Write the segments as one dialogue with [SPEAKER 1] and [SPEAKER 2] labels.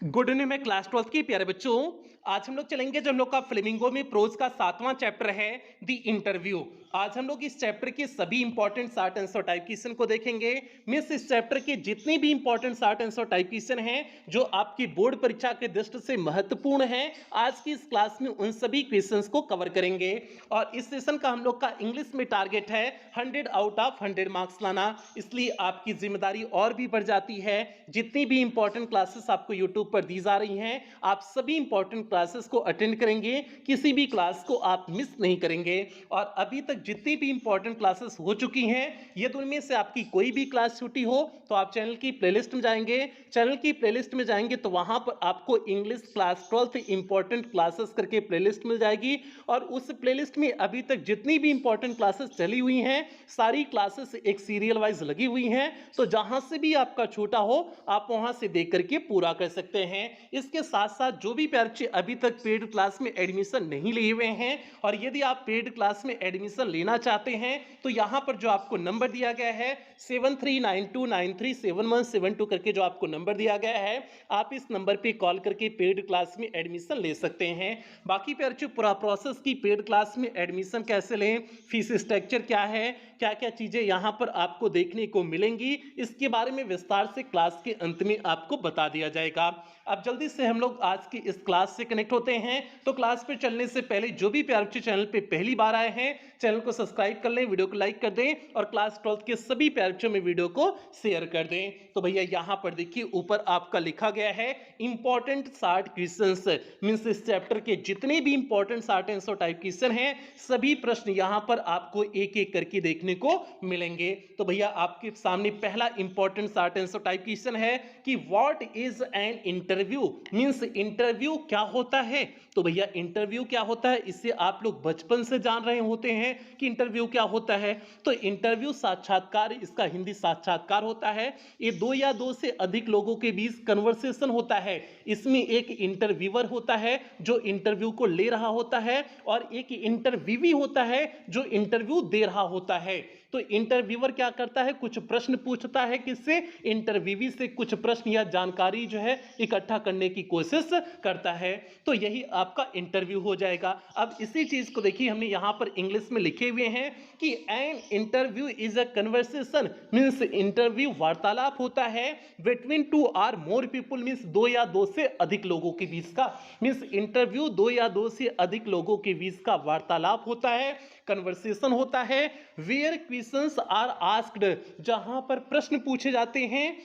[SPEAKER 1] Good evening में class 12th की प्यारे बच्चों। आज हम लोग चलेंगे जो हम लोग का फ्लेमिंगो में प्रोज का 7वां चैप्टर है द इंटरव्यू। आज हम लोग इस चैप्टर के सभी important short answer type question को देखेंगे। मिस इस चैप्टर के जितने भी important short answer type question हैं जो आपकी बोर्ड परीक्षा के दृष्टि से महत्वपूर्ण हैं, आज की इस क्लास में उन सभी क्वेश्चंस को कवर करेंगे। और इस सेशन का हम लोग का इंग्लिश में टारगेट है 100 आउट ऑफ 100 मार्क्स लाना, इसलिए आपकी जिम्मेदारी और भी बढ़ जाती है। जितनी भी इंपॉर्टेंट क्लासेस आपको यूट्यूब पर दी जा रही हैं, आप सभी इंपॉर्टेंट क्लासेस को अटेंड करेंगे, किसी भी क्लास को आप मिस नहीं करेंगे। और अभी तक जितनी भी इंपॉर्टेंट क्लासेस हो चुकी हैं, यदि उनमें से आपकी कोई भी क्लास छूटी हो तो आप चैनल की प्लेलिस्ट में जाएंगे। चैनल की प्लेलिस्ट में जाएंगे तो वहां पर आपको English class 12th important classes करके प्लेलिस्ट मिल जाएगी। और उस प्लेलिस्ट में अभी तक जितनी भी इंपॉर्टेंट क्लासेस चली हुई हैं, सारी क्लासेस एक सीरियल वाइज लगी हुई हैं, तो जहां से भी आपका छूटा हो आप वहां से देख करके पूरा कर सकते हैं। इसके साथ साथ जो भी बच्चे अभी तक पेड क्लास में एडमिशन नहीं लिए हुए हैं, और यदि आप पेड क्लास में एडमिशन लेना चाहते हैं तो यहां पर जो आपको नंबर दिया गया है 7392937172 करके जो आपको नंबर दिया गया है, आप इस नंबर पे कॉल करके पेड क्लास में एडमिशन ले सकते हैं। बाकी बच्चों पूरा प्रोसेस की पेड क्लास में एडमिशन कैसे लें, फीस स्ट्रक्चर क्या है, क्या क्या चीजें यहां पर आपको देखने को मिलेंगी, इसके बारे में विस्तार से क्लास के अंत में आपको बता दिया जाएगा। अब जल्दी से हम लोग आज की इस क्लास से कनेक्ट होते हैं। तो क्लास पे चलने से पहले जो भी प्यारे बच्चे चैनल पे पहली बार आए हैं, चैनल को सब्सक्राइब कर लें, वीडियो को लाइक कर दें और क्लास 12th के सभी प्यारे बच्चों में वीडियो को शेयर कर दें। तो भैया यहां पर देखिए ऊपर आपका लिखा गया है इंपॉर्टेंट शॉर्ट क्वेश्चंस, मींस इस चैप्टर के जितने भी important short answer type question हैं, सभी प्रश्न यहां पर आपको एक एक करके देखने को मिलेंगे। तो भैया आपके सामने पहला important short answer type question है कि what is an interview, means interview क्या होता है। तो भैया इंटरव्यू क्या होता है, इससे आप लोग बचपन से जान रहे होते हैं कि इंटरव्यू क्या होता है। तो इंटरव्यू साक्षात्कार, इसका हिंदी साक्षात्कार होता है। ये दो या दो से अधिक लोगों के बीच कन्वर्सेशन होता है। इसमें एक इंटरव्यूअर होता है जो इंटरव्यू को ले रहा होता है, और एक इंटरव्यूवी होता है जो इंटरव्यू दे रहा होता है। तो इंटरव्यूअर क्या करता है, कुछ प्रश्न पूछता है, किससे, इंटरव्यूवी से कुछ प्रश्न या जानकारी जो है इकट्ठा करने की कोशिश करता है। तो यही आपका इंटरव्यू हो जाएगा। अब इसी चीज को देखिए हमने यहां पर इंग्लिश में लिखे हुए हैं कि an interview is a conversation, means interview वार्तालाप होता है between two or more people, means दो या दो से अधिक लोगों के बीच का, मींस इंटरव्यू दो या दो से अधिक लोगों के बीच का वार्तालाप होता है, कन्वर्सेशन होता है। वेयर क्वेश्चंस आर आस्क्ड, जहां पर प्रश्न पूछे जाते हैं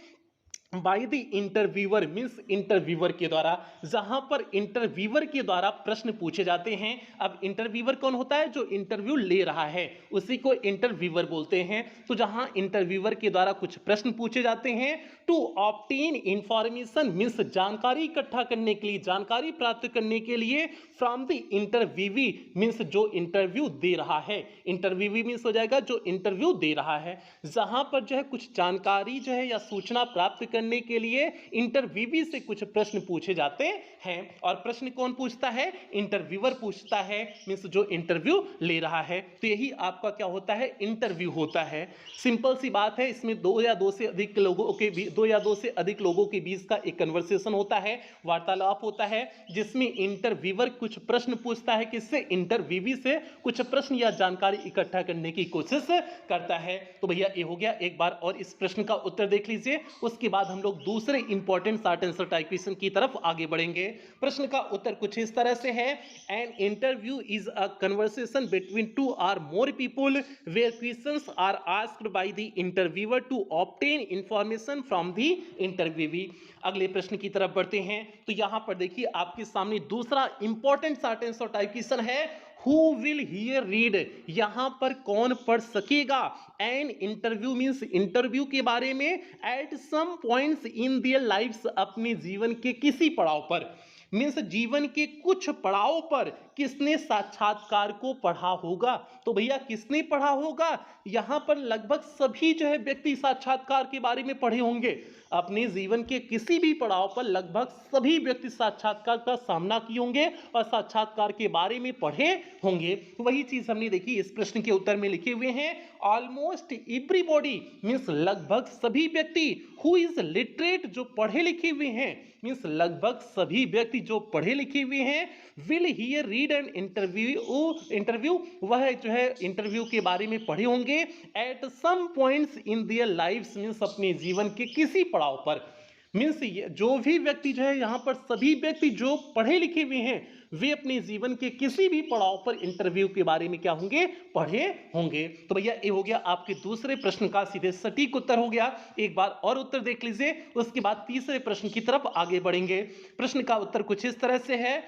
[SPEAKER 1] bye the interviewer, means interviewer के द्वारा, जहां पर इंटरव्यूअर के द्वारा प्रश्न पूछे जाते हैं। अब इंटरव्यूअर कौन होता है, जो इंटरव्यू ले रहा है उसी को इंटरव्यूअर बोलते हैं। तो जहां इंटरव्यूअर के द्वारा कुछ प्रश्न पूछे जाते हैं टू ऑब्टेन इंफॉर्मेशन, मींस जानकारी इकट्ठा करने के लिए, जानकारी प्राप्त करने के लिए, फ्रॉम द इंटरव्यूवी, मींस जो इंटरव्यू दे रहा है, इंटरव्यूवी मींस हो जाएगा जो इंटरव्यू दे रहा है। जहां पर जो है कुछ जानकारी जो है या सूचना प्राप्त करने के लिए इंटरव्यूवी से कुछ प्रश्न पूछे जाते हैं। और प्रश्न कौन पूछता है, इंटरव्यूअर पूछता है, मींस जो इंटरव्यू ले रहा है। तो यही आपका क्या होता है, इंटरव्यू होता है। सिंपल सी बात है, इसमें दो या दो से अधिक लोगों के बीच का एक कन्वर्सेशन होता है, वार्तालाप होता है, जिसमें इंटरव्यूअर कुछ प्रश्न पूछता है, किससे, इंटरव्यूवी से कुछ प्रश्न या जानकारी इकट्ठा करने की कोशिश करता है। तो भैया ये हो गया। एक बार और इस प्रश्न का उत्तर देख लीजिए, उसके बाद हम लोग दूसरे important short answer type question की तरफ आगे बढ़ेंगे। प्रश्न का उत्तर कुछ इस तरह से है, an interview is a conversation between two or more people where questions are asked by the interviewer to obtain information from the interviewee. अगले प्रश्न की तरफ बढ़ते हैं। तो यहां पर देखिए आपके सामने दूसरा important short answer type question है, Who will hear read, यहां पर कौन पढ़ सकेगा, एन इंटरव्यू मींस इंटरव्यू के बारे में, at some points in their lifes, अपने जीवन के किसी पड़ाव पर, मींस जीवन के कुछ पड़ाव पर किसने साक्षात्कार को पढ़ा होगा? तो भैया किसने पढ़ा होगा? यहां पर लगभग सभी जो है व्यक्ति साक्षात्कार के बारे में पढ़े होंगे। अपने जीवन के किसी भी पड़ाव पर लगभग सभी व्यक्ति साक्षात्कार का सामना किए होंगे और साक्षात्कार के बारे में पढ़े होंगे। वही चीज हमने देखी इस प्रश्न के उत्तर में लिखे हुए हैं, ऑलमोस्ट एवरीबॉडी मींस लगभग सभी व्यक्ति, हु इज लिटरेट जो पढ़े लिखे हुए हैं, मींस लगभग सभी व्यक्ति जो पढ़े लिखे हुए हैं, will here read an interview वह जो है इंटरव्यू के बारे में पढ़े होंगे at some points in their lifes means अपने जीवन के किसी पड़ाव पर। मीन्स जो भी व्यक्ति जो है यहाँ पर सभी व्यक्ति जो पढ़े लिखे हुए हैं वे अपने जीवन के किसी भी पड़ाव पर इंटरव्यू के बारे में क्या होंगे? पढ़े होंगे। तो भैया ये हो गया आपके दूसरे प्रश्न का सीधे सटीक उत्तर हो गया। एक बार और उत्तर देख लीजिए, उसके बाद तीसरे प्रश्न की तरफ आगे बढ़ेंगे। प्रश्न का उत्तर कुछ इस तरह से है,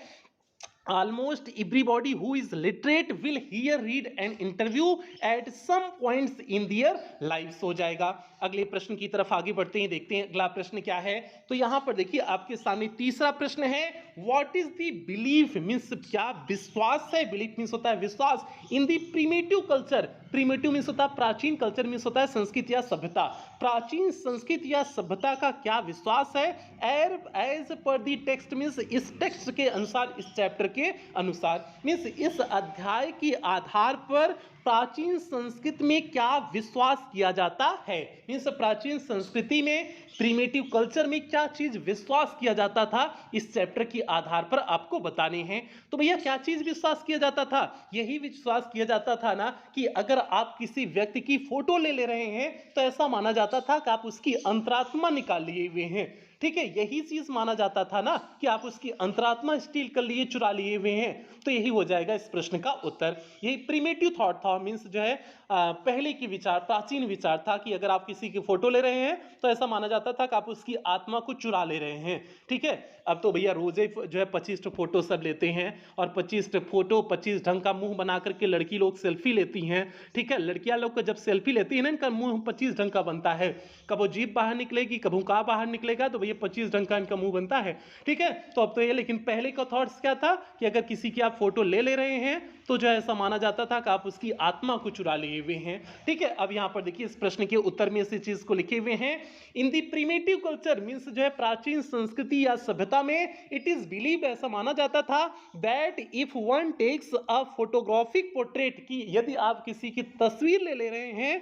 [SPEAKER 1] almost everybody who is literate will hear read an interview at some points in their lives हो जाएगा। अगले प्रश्न की तरफ आगे बढ़ते हैं, देखते हैं अगला प्रश्न क्या है। तो यहां पर देखिए आपके सामने तीसरा प्रश्न है, what is the belief means क्या विश्वास है? बिलीफ मींस होता है विश्वास, in the primitive culture, primitive means होता है प्राचीन, कल्चर मींस होता है संस्कृति या सभ्यता, प्राचीन संस्कृति या सभ्यता का क्या विश्वास है? As per the text means इस टेक्स्ट के अनुसार, इस चैप्टर के अनुसार, मींस इस अध्याय के आधार पर प्राचीन संस्कृति में क्या विश्वास किया जाता है? मींस प्राचीन संस्कृति में, प्रिमिटिव कल्चर में क्या चीज विश्वास किया जाता था, इस चैप्टर के आधार पर आपको बताने हैं। तो भैया क्या चीज विश्वास किया जाता था? यही विश्वास किया जाता था ना कि अगर आप किसी व्यक्ति की फोटो ले रहे हैं तो ऐसा माना जाता था कि आप उसकी अंतरात्मा निकाल लिए हुए हैं। ठीक है, यही चीज माना जाता था ना कि आप उसकी अंतरात्मा स्टील कर लिए, चुरा लिए हुए हैं। तो यही हो जाएगा इस प्रश्न का उत्तर। यही प्रिमिटिव थॉट था, मींस जो है पहले की विचार, प्राचीन विचार था कि अगर आप किसी की फोटो ले रहे हैं तो ऐसा माना जाता था कि आप उसकी आत्मा को चुरा ले रहे हैं। ठीक है, अब तो भैया रोजे जो है 25 फोटो सब लेते हैं और 25 फोटो 25 ढंग का मुंह बना करके लड़की लोग सेल्फी लेती हैं। ठीक है, लड़कियां लोग जब सेल्फी लेती है ना, इनका मुंह 25 ढंग का बनता है, कब जीभ बाहर निकलेगी, कब हुक्का बाहर निकलेगा, तो भैया 25 ढंग का इनका मुंह बनता है। ठीक है, तो अब तो ये, लेकिन पहले का थॉट्स क्या था कि अगर किसी की आप फोटो ले रहे हैं तो जो है ऐसा माना जाता था कि आप उसकी आत्मा को चुरा लिए हुए हैं। ठीक है, अब यहां पर देखिए इस प्रश्न के उत्तर में इसी चीज को लिखे हुए हैं, इन दी प्रिमिटिव कल्चर मींस जो है प्राचीन संस्कृति या सभ्यता में, इट इज बिलीव ऐसा माना जाता था that if one takes a photographic portrait, की यदि आप किसी की तस्वीर ले रहे हैं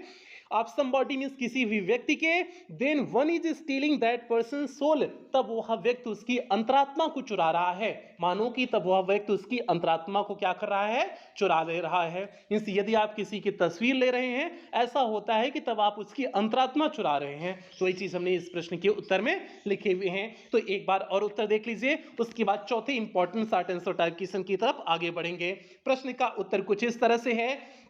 [SPEAKER 1] ऑफ समबॉडी मींस किसी भी व्यक्ति के, then one is stealing that person soul, तब वह व्यक्ति उसकी अंतरात्मा को चुरा रहा है। मानो कि तब वह व्यक्ति उसकी अंतरात्मा को क्या कर रहा है? चुरा ले रहा है। मींस यदि आप किसी की तस्वीर ले रहे हैं, ऐसा होता है कि तब आप उसकी अंतरात्मा चुरा रहे हैं। तो ये चीज हमने इस प्रश्न के उत्तर में लिखे हुए हैं। तो एक बार और उत्तर देख लीजिए, उसके बाद चौथे important short answer type question की तरफ आगे बढ़ेंगे। प्रश्न का उत्तर कुछ इस तरह से है,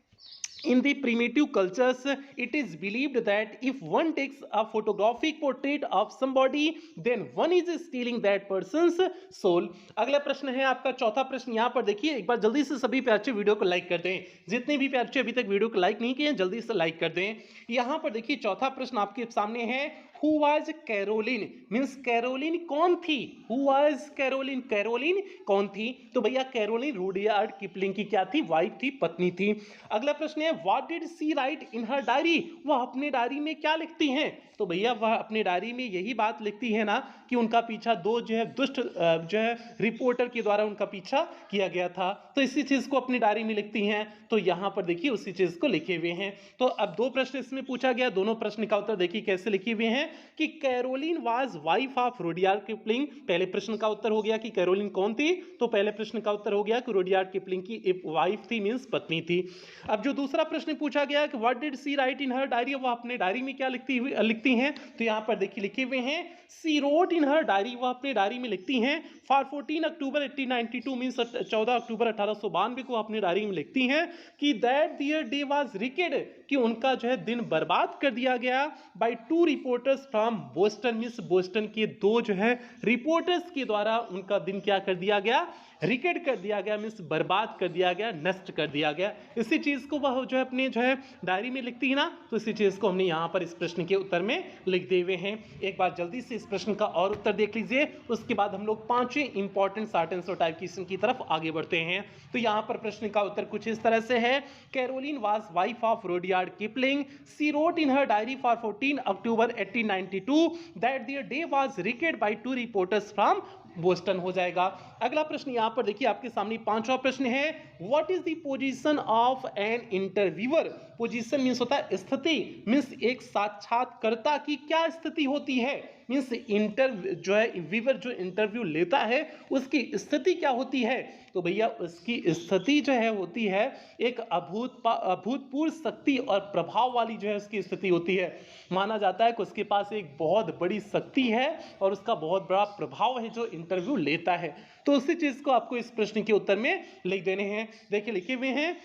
[SPEAKER 1] in the primitive cultures it is believed that if one takes a photographic portrait of somebody then one is stealing that person's soul। अगला प्रश्न है आपका चौथा प्रश्न, यहां पर देखिए एक बार जल्दी से सभी प्यारे वीडियो को लाइक कर दें, जितने भी प्यारे अभी तक वीडियो को लाइक नहीं किए जल्दी से लाइक कर दें। यहां पर देखिए चौथा प्रश्न आपके सामने है, Who was Caroline means Caroline कौन थी? Who was कैरोलिन, कैरोलिन कौन थी? तो भैया कैरोलिन रुडयार्ड किपलिंग की क्या थी? वाइफ थी, पत्नी थी। अगला प्रश्न है, What did she write in her diary? वह अपने डायरी में क्या लिखती हैं? तो भैया वह अपने डायरी में यही बात लिखती है ना कि उनका पीछा दो जो है दुष्ट जो है रिपोर्टर के द्वारा उनका पीछा किया गया था, तो इसी चीज को अपनी डायरी में लिखती हैं। तो यहां पर देखिए उसी चीज को लिखे हुए हैं। तो अब दो प्रश्न इसमें पूछा गया, दोनों प्रश्न का उत्तर देखिए कैसे लिखे हुए हैं कि Caroline was wife of Rudyard Kipling. पहले प्रश्न का उत्तर हो गया कि कैरोलिन कौन थी, तो पहले प्रश्न का उत्तर हो गया कि रुडयार्ड किपलिंग की वाइफ थी मींस पत्नी थी। अब जो दूसरा प्रश्न पूछा गया कि what did she write in her diary, वह अपने डायरी में क्या लिखती हैं, तो यहां पर देखिए लिखे हुए हैं, सी रोट इन हर डायरी, वह अपने डायरी में लिखती हैं फॉर 14 अक्टूबर 1892 मींस 14 अक्टूबर 1892 को अपने डायरी में लिखती हैं कि that their day was wrecked, कि उनका जो है दिन बर्बाद कर दिया गया by 2 reporters from Boston, means Boston के 2 जो है रिपोर्टर्स के द्वारा उनका दिन क्या कर दिया गया, रिकेट कर दिया गया, मींस बर्बाद कर दिया गया, नष्ट कर दिया गया। इसी चीज को वह जो है अपने जो है डायरी में लिखती है ना, तो इसी चीज को हमने यहाँ पर इस प्रश्न के उत्तर में लिख दिए हुए हैं। एक बार जल्दी से इस प्रश्न का और उत्तर देख लीजिए, उसके बाद हम लोग 5वें important short answer type question की तरफ आगे बढ़ते हैं। तो यहाँ पर प्रश्न का उत्तर कुछ इस तरह से है, Caroline was wife of Rudyard Kipling, she wrote in her diary for 14 October 1892 that their day was wrecked by 2 reporters from Boston हो जाएगा। अगला प्रश्न यहां पर देखिए आपके सामने 5वां प्रश्न है, what is the position of an interviewer. Position means होता है स्थिति, मींस एक साक्षात्कारकर्ता की क्या स्थिति होती है, मींस जो है व्यूअर जो इंटरव्यू लेता है उसकी स्थिति क्या होती है। तो भैया उसकी स्थिति जो है होती है एक अभूतपूर्व शक्ति और प्रभाव वाली जो है उसकी स्थिति होती है। माना जाता है कि उसके पास एक बहुत बड़ी शक्ति है और उसका बहुत बड़ा प्रभाव है जो इंटरव्यू लेता है। तो उसी चीज को आपको इस प्रश्न के उत्तर में लिख देने हैं। देखिए लिखे हुए हैं,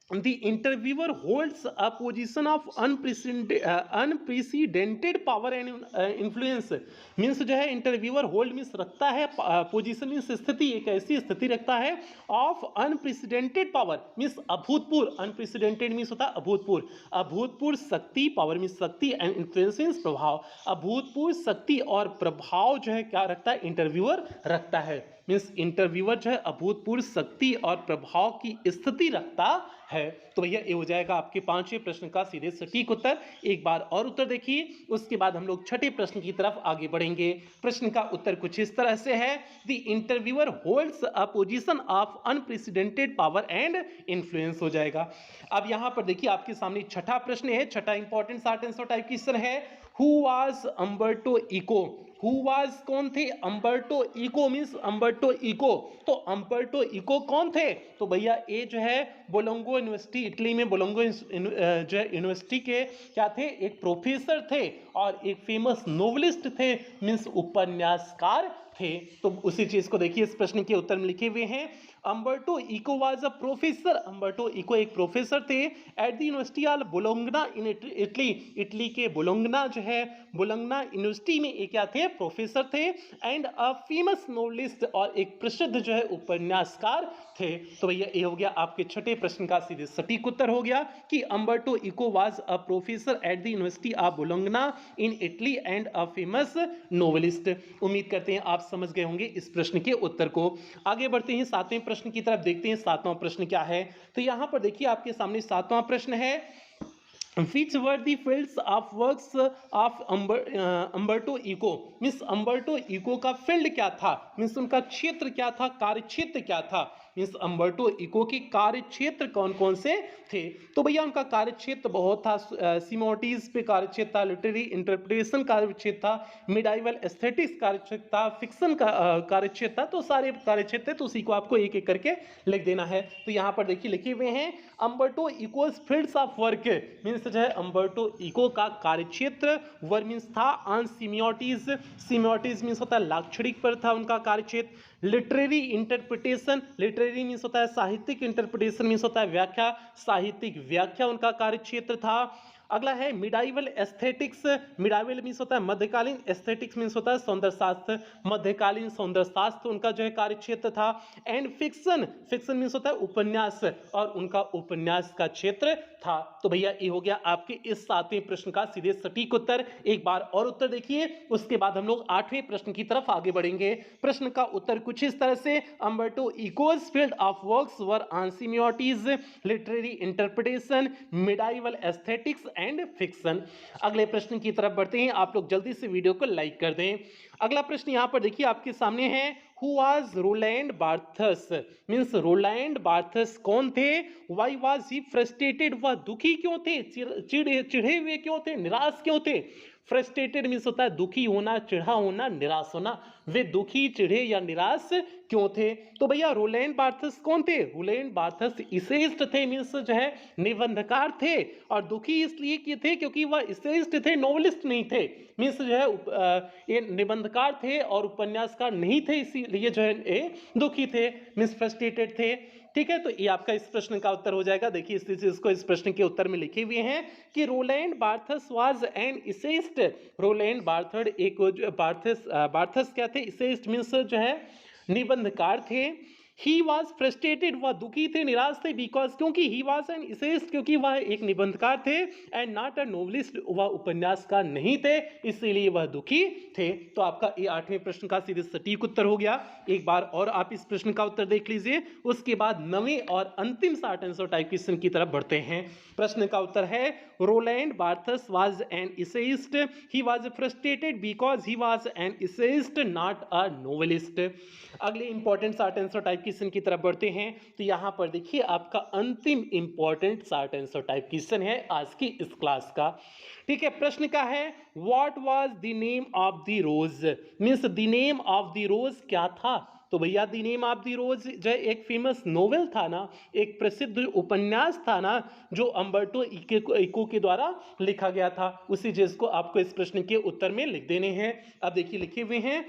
[SPEAKER 1] The interviewer holds a position of unprecedented power and influence. Means जो है इंटरव्यूअर होल्ड मीन्स रखता है, पोजीशन मीन्स स्थिति, एक ऐसी स्थिति रखता है ऑफ अनप्रेसिडेंटेड पावर मीन्स अभूतपूर्व, अनप्रेसिडेंटेड मीन्स होता है अभूतपूर्व, अभूतपूर्व शक्ति, पावर मीन्स शक्ति एंड इन्फ्लुएंस मीन्स प्रभाव, अभूतपूर्व शक्ति और प्रभाव जो है क्या रखता है, इंटरव्यूअर रखता है। मीन्स इंटरव्यूअर जो है अभूतपूर्व शक्ति और प्रभाव की स्थिति रखता है। तो भैया ये हो जाएगा आपके 5वें प्रश्न का सीधे सटीक उत्तर। एक बार और उत्तर देखिए, उसके बाद हम लोग 6ठे प्रश्न की तरफ आगे बढ़ेंगे। प्रश्न का उत्तर कुछ इस तरह से है, the interviewer holds a position of unprecedented power and influence हो जाएगा। अब यहां पर देखिए आपके सामने 6ठा प्रश्न है, 6ठा important short answer type question है, who was Umberto Eco. Who was कौन थे, Umberto Eco means Umberto Eco. तो अम्बर्टो इको कौन थे, तो भैया ये जो है बोलोंगो यूनिवर्सिटी, इटली में बोलोंगो जो है यूनिवर्सिटी के क्या थे, एक प्रोफेसर थे और एक फेमस नोवेलिस्ट थे, मींस उपन्यासकार थे। तो उसी चीज को देखिए इस प्रश्न के उत्तर में लिखे हुए हैं, Umberto Eco was a professor. Umberto Eco एक प्रोफेसर थे at the University of Bologna in Italy. Italy के बोलोंगना जो है बोलोंगना यूनिवर्सिटी में एक क्या थे, प्रोफेसर थे एंड अ फेमस नोवेलिस्ट और एक प्रसिद्ध जो है उपन्यासकार थे। तो भैया ये हो गया आपके 6ठे प्रश्न का सीधे सटीक उत्तर हो गया कि Umberto Eco was a professor at the University of Bologna in Italy and a famous novelist. उम्मीद करते हैं आप समझ गए होंगे इस प्रश्न के उत्तर को। आगे बढ़ते हैं 7वें प्रश्न की तरफ, देखते हैं 7वां प्रश्न क्या है। तो यहां पर देखिए आपके सामने 7वां प्रश्न है, Which were the fields of works of Umberto Eco. Means Umberto Eco का फील्ड क्या था, मीन्स उनका क्षेत्र क्या था, कार्य क्षेत्र क्या था। मीन्स अम्बर्टो इको के कार्य क्षेत्र कौन कौन से थे। तो भैया उनका कार्य क्षेत्र बहुत था, सिमोटीज पे कार्य क्षेत्र था, लिटरेरी इंटरप्रिटेशन कार्य क्षेत्र था, मिडाइवल एस्थेटिक्स कार्य क्षेत्र था, फिक्शन का कार्य क्षेत्र था। तो सारे कार्य क्षेत्र तो उसी को आपको एक एक करके लिख देना है। तो यहाँ पर देखिए लिखे हुए हैं, Umberto echoes fields of work. Means जो है अम्बर्टो इको का कार्य क्षेत्र, वर्क मीन्स था ऑन सिमियोटीज। सिमियोटीज मीन्स होता है लाक्षणिक पर था उनका कार्य क्षेत्र। लिटरेरी इंटरप्रिटेशन, लिटरेरी मीन्स होता है साहित्यिक, इंटरप्रिटेशन मीन्स होता है व्याख्या, साहित्यिक व्याख्या उनका कार्य क्षेत्र था। अगला है मिडाइवल एस्थेटिक्स। मिडाइवल मीन्स होता है मध्यकालीन, एस्थेटिक्स मीन्स होता है सौंदर्य शास्त्र, मध्यकालीन सौंदर्य शास्त्र उनका जो है कार्य क्षेत्र था। एंड फिक्शन, फिक्शन मीन्स होता है उपन्यास और उनका उपन्यास का क्षेत्र था। तो भैया ये हो गया आपके इस 7वें प्रश्न का सीधे सटीक उत्तर। एक बार और उत्तर देखिए, उसके बाद हम लोग 8वें प्रश्न की तरफ आगे बढ़ेंगे। प्रश्न का उत्तर कुछ इस तरह से, Umberto Eco's field of works were on semiotics, literary interpretation, medieval aesthetics and fiction. अगले प्रश्न की तरफ बढ़ते हैं, आप लोग जल्दी से वीडियो को लाइक कर दें। अगला प्रश्न यहां पर देखिए आपके सामने है, who was Roland Barthes. Means Roland Barthes कौन थे, वाई वाज ही फ्रस्ट्रेटेड, वह दुखी क्यों थे, चिढ़े हुए क्यों थे, निराश क्यों थे। फ्रस्ट्रेटेड मीन्स होता है दुखी होना, चिढ़ा होना, निराश होना। वे दुखी, चिढ़े या निराश क्यों थे? तो भैया रोलैंड बार्थेस कौन थे? रोलैंड बार्थेस इसेइस्ट थे, मीन्स जो है निबंधकार थे, और दुखी इसलिए कि थे क्योंकि वह इसेइस्ट थे, नोवेलिस्ट नहीं थे, मीन्स जो है ये निबंधकार थे और उपन्यासकार नहीं थे, इसीलिए जो है ये दुखी थे, मीन्स फ्रस्ट्रेटेड थे। ठीक है, तो ये आपका इस प्रश्न का उत्तर हो जाएगा। देखिए इस चीज को इस प्रश्न के उत्तर में लिखे हुए हैं कि Rowland Barthes was an इसेइस्ट। Rowland बार्थेड एक बार्थेस क्या थे? इसेइस्ट मीन्स जो है निबंधकार थे। ही वॉज फ्रस्ट्रेटेड, वह दुखी थे, निराश थे, बिकॉज क्योंकि ही वॉज एन इसेइस्ट, क्योंकि वह एक निबंधकार थे, एंड नॉट अ नोवेलिस्ट, वह उपन्यासकार नहीं थे, इसीलिए वह दुखी थे। तो आपका ये 8वें प्रश्न का सीधे सटीक उत्तर हो गया। एक बार और आप इस प्रश्न का उत्तर देख लीजिए, उसके बाद 9वें और अंतिम शॉर्ट आंसर टाइप क्वेश्चन की तरफ बढ़ते हैं। प्रश्न का उत्तर है Roland Barthes was an essayist, he was frustrated because he was an essayist, not a novelist. अगले important short answer type question की तरफ बढ़ते हैं। तो यहां पर देखिए आपका अंतिम important short answer type question है आज की इस क्लास का। ठीक है, प्रश्न का है what was the name of the rose, means the name of the rose क्या था? तो भैया the name of the rose जो एक फेमस नोवेल था ना, एक प्रसिद्ध उपन्यास था ना, जो अम्बर्टो इको के द्वारा लिखा गया था, उसी चीज को आपको इस प्रश्न के उत्तर में लिख देने हैं। अब देखिए लिखे हुए हैं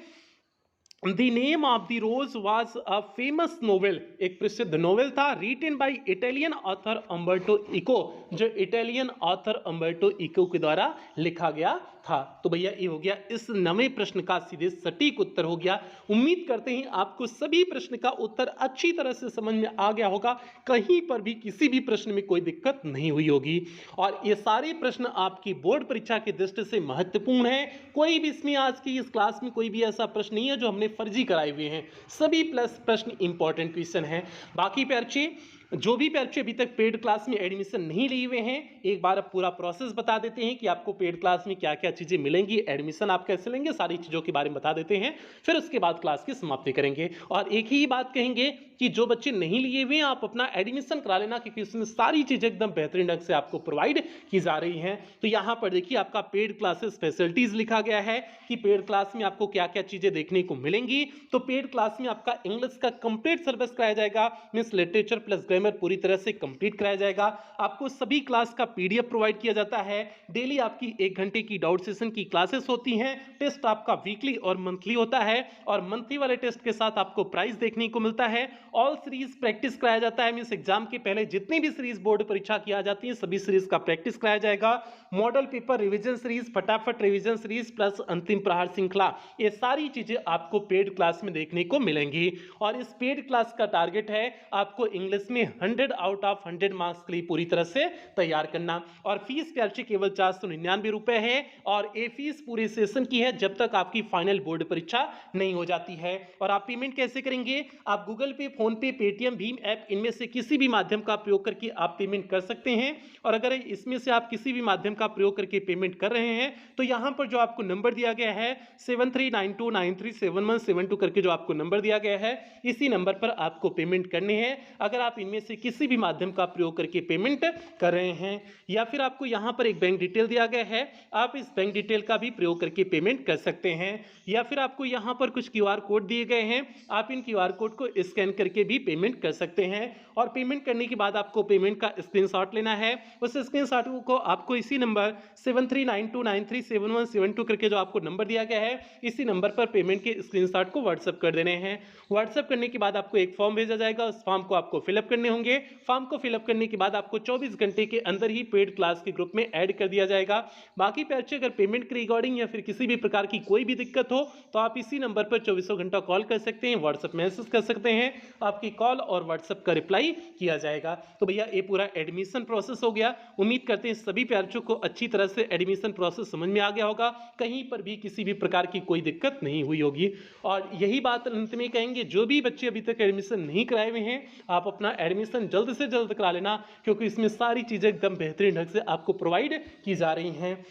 [SPEAKER 1] The name of the Rose was a famous novel, एक प्रसिद्ध नोवेल था, written by Italian author Umberto Eco, जो इटालियन ऑथर अम्बर्टो इको के द्वारा लिखा गया था। तो भैया ये हो गया इस 9वें प्रश्न का सीधे सटीक उत्तर हो गया। उम्मीद करते हैं आपको सभी प्रश्न का उत्तर अच्छी तरह से समझ में आ गया होगा, कहीं पर भी किसी भी प्रश्न में कोई दिक्कत नहीं हुई होगी, और ये सारे प्रश्न आपकी बोर्ड परीक्षा की दृष्टि से महत्वपूर्ण है। कोई भी इसमें आज की इस क्लास में कोई भी ऐसा प्रश्न नहीं है जो हमने फर्जी कराए हुए हैं, सभी प्लस प्रश्न इंपॉर्टेंट क्वेश्चन है। बाकी पैरचे जो भी पैरचे अभी तक पेड क्लास में एडमिशन नहीं लिए हुए हैं, एक बार अब पूरा प्रोसेस बता देते हैं कि आपको पेड क्लास में क्या क्या चीजें मिलेंगी, एडमिशन आप कैसे लेंगे, सारी चीजों के बारे में बता देते हैं, फिर उसके बाद क्लास की समाप्ति करेंगे। और एक ही बात कहेंगे कि जो बच्चे नहीं लिए हुए हैं आप अपना एडमिशन करा लेना, क्योंकि उसमें सारी चीजें एकदम बेहतरीन ढंग से आपको प्रोवाइड की जा रही हैं। तो यहाँ पर देखिए आपका पेड क्लासेस फैसिलिटीज लिखा गया है कि पेड क्लास में आपको क्या क्या चीजें देखने को मिलेंगी। तो पेड क्लास में आपका इंग्लिश का कंप्लीट सिलेबस कराया जाएगा, मींस लिटरेचर प्लस ग्रामर पूरी तरह से कंप्लीट कराया जाएगा। आपको सभी क्लास का पीडीएफ प्रोवाइड किया जाता है। डेली आपकी 1 घंटे की डाउट सेशन की क्लासेस होती हैं। टेस्ट आपका वीकली और मंथली होता है, और मंथली वाले टेस्ट के साथ आपको प्राइज देखने को मिलता है। ऑल सीरीज प्रैक्टिस कराया जाता है, मींस एग्जाम के पहले जितनी भी सीरीज बोर्ड परीक्षा की आ जाती है सभी सीरीज का प्रैक्टिस कराया जाएगा। मॉडल पेपर रिवीजन सीरीज, फटाफट रिवीजन सीरीज प्लस अंतिम प्रहार श्रृंखला, ये सारी चीजें आपको पेड क्लास में देखने को मिलेंगी। और इस पेड क्लास का टारगेट है आपको इंग्लिश में 100 आउट ऑफ 100 मार्क्स के लिए पूरी तरह से तैयार करना। और फीस प्यारची केवल 499 रुपए है, और ये फीस पूरे सेशन की है जब तक आपकी फाइनल बोर्ड परीक्षा नहीं हो जाती है। और आप पेमेंट कैसे करेंगे? आप गूगल पे, फोन पे, पेटीएम, भीम ऐप, इनमें से किसी भी माध्यम का प्रयोग करके आप पेमेंट कर सकते हैं। और अगर इसमें से आप किसी भी माध्यम का प्रयोग करके पेमेंट कर रहे हैं तो यहां पर जो आपको नंबर दिया गया है 7392937172 करके जो आपको नंबर दिया गया है, इसी नंबर पर आपको पेमेंट करने हैं। अगर आप इनमें से किसी भी माध्यम का प्रयोग करके पेमेंट कर रहे हैं, या फिर आपको यहां पर एक बैंक डिटेल दिया गया है, आप इस बैंक डिटेल का भी प्रयोग करके पेमेंट कर सकते हैं। या फिर आपको यहां पर कुछ क्यूआर कोड दिए गए हैं, आप इन क्यूआर कोड को स्कैन करके भी पेमेंट कर सकते हैं। और पेमेंट करने के बाद आपको पेमेंट का स्क्रीनशॉट लेना है। उस स्क्रीनशॉट को आपको इसी नंबर 7392937172 करके जो आपको नंबर दिया गया है, इसी नंबर पर पेमेंट के स्क्रीनशॉट को व्हाट्सएप कर देने हैं। व्हाट्सएप करने के बाद आपको एक फॉर्म भेजा जाएगा, उस फॉर्म को आपको फिलअप करने होंगे। फॉर्म को फिलअप करने के बाद आपको 24 घंटे के अंदर ही पेड क्लास के ग्रुप में ऐड कर दिया जाएगा। बाकी पैसे अगर पेमेंट के रिगार्डिंग या फिर किसी भी प्रकार की कोई भी दिक्कत हो तो आप इसी नंबर पर 24 घंटा कॉल कर सकते हैं, व्हाट्सएप मैसेज कर सकते हैं, आपकी कॉल और व्हाट्सएप का रिप्लाई किया जाएगा। तो भैया ये पूरा एडमिशन प्रोसेस हो गया। उम्मीद करते हैं सभी प्यारचों को अच्छी तरह से एडमिशन प्रोसेस समझ में आ गया होगा, कहीं पर भी किसी भी प्रकार की कोई दिक्कत नहीं हुई होगी। और यही बात अंत में कहेंगे, जो भी बच्चे अभी तक एडमिशन नहीं कराए हुए हैं आप अपना एडमिशन जल्द से जल्द करा लेना, क्योंकि इसमें सारी चीजें एकदम बेहतरीन ढंग से आपको प्रोवाइड की जा रही हैं।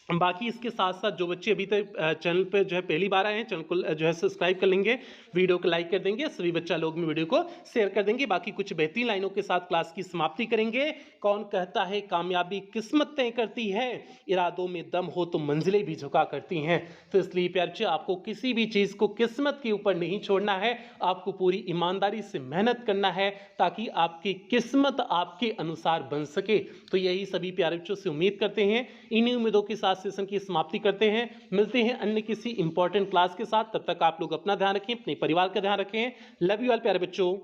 [SPEAKER 1] बाकी इसके साथ साथ जो बच्चे अभी तक चैनल पे जो है पहली बार आए हैं, चैनल को जो है सब्सक्राइब कर लेंगे, वीडियो को लाइक कर देंगे, सभी बच्चा लोग में वीडियो को शेयर कर देंगे। बाकी कुछ बेहतरीन लाइनों के साथ क्लास की समाप्ति करेंगे। कौन कहता है कामयाबी किस्मत तय करती है, इरादों में दम हो तो मंजिलें भी झुका करती हैं। तो इसलिए प्यारे बच्चे, आपको किसी भी चीज़ को किस्मत के ऊपर नहीं छोड़ना है, आपको पूरी ईमानदारी से मेहनत करना है ताकि आपकी किस्मत आपके अनुसार बन सके। तो यही सभी प्यारे बच्चों से उम्मीद करते हैं। इन्हीं उम्मीदों के साथ सेशन की समाप्ति करते हैं। मिलते हैं अन्य किसी इंपॉर्टेंट क्लास के साथ। तब तक आप लोग अपना ध्यान रखें, अपने परिवार का ध्यान रखें। लव यू ऑल प्यारे बच्चों।